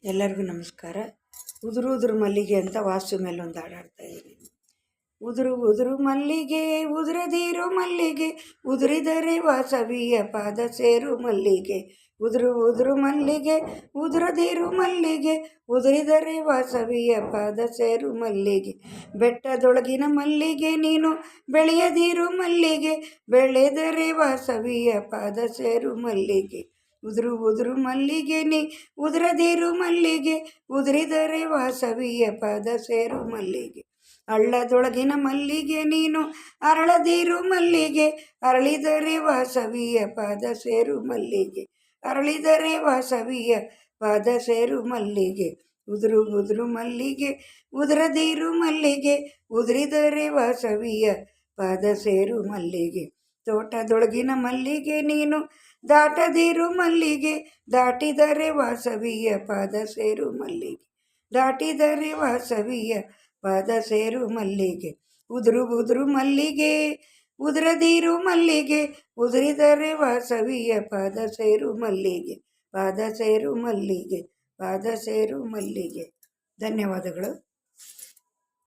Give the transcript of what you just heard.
ಎಲ್ಲರಿಗೂ ನಮಸ್ಕಾರ. ಉದುರು ಉದುರು ಮಲ್ಲಿಗೆ ಅಂತ ವಾಸ್ತು ಮೇಲೆ ಒಂದು ಹಾಡಾಡ್ತಾ ಇದ್ದೀನಿ. ಉದುರು ಉದುರು ಮಲ್ಲಿಗೆ ಉದುರದಿರು ಮಲ್ಲಿಗೆ, ಉದುರಿದರೆ ವಾಸವಿಯ ಪಾದ ಸೇರು ಮಲ್ಲಿಗೆ. ಉದುರು ಉದುರು ಮಲ್ಲಿಗೆ ಉದುರದಿರು ಮಲ್ಲಿಗೆ, ಉದುರಿದರೆ ವಾಸವಿಯ ಪಾದ ಸೇರು ಮಲ್ಲಿಗೆ. ಬೆಟ್ಟದೊಳಗಿನ ಮಲ್ಲಿಗೆ ನೀನು ಬೆಳೆಯದಿರು ಮಲ್ಲಿಗೆ, ಬೆಳೆದರೆ ವಾಸವಿಯ ಪಾದ ಸೇರು ಮಲ್ಲಿಗೆ. ಉದುರು ಉದುರು ಮಲ್ಲಿಗೆ ನೀ ಉದುರದಿರು ಮಲ್ಲಿಗೆ, ಉದುರಿದರೆ ವಾಸವಿಯ ಪಾದ ಸೇರು ಮಲ್ಲಿಗೆ. ಹಳ್ಳದೊಳಗಿನ ಮಲ್ಲಿಗೆ ನೀನು ಅರಳದಿರು ಮಲ್ಲಿಗೆ, ಅರಳಿದರೆ ವಾಸವಿಯ ಪಾದ ಸೇರು ಮಲ್ಲಿಗೆ. ಅರಳಿದರೆ ವಾಸವಿಯ ಪಾದ ಸೇರು ಮಲ್ಲಿಗೆ. ಉದುರು ಉದುರು ಮಲ್ಲಿಗೆ ಉದುರದಿರು ಮಲ್ಲಿಗೆ, ಉದುರಿದರೆ ವಾಸವಿಯ ಪಾದ ಸೇರು ಮಲ್ಲಿಗೆ. ತೋಟದೊಳಗಿನ ಮಲ್ಲಿಗೆ ನೀನು ದಾಟದಿರು ಮಲ್ಲಿಗೆ, ದಾಟಿದರೆ ವಾಸವಿಯ ಪಾದ ಸೇರು ಮಲ್ಲಿಗೆ. ದಾಟಿದರೆ ವಾಸವಿಯ ಪಾದ ಸೇರು ಮಲ್ಲಿಗೆ. ಉದುರು ಉದುರು ಮಲ್ಲಿಗೆ ಉದುರದಿರು ಮಲ್ಲಿಗೆ, ಉದುರಿದರೆ ವಾಸವಿಯ ಪಾದ ಸೇರು ಮಲ್ಲಿಗೆ. ಪಾದ ಸೇರು ಮಲ್ಲಿಗೆ, ಪಾದ ಸೇರು ಮಲ್ಲಿಗೆ. ಧನ್ಯವಾದಗಳು.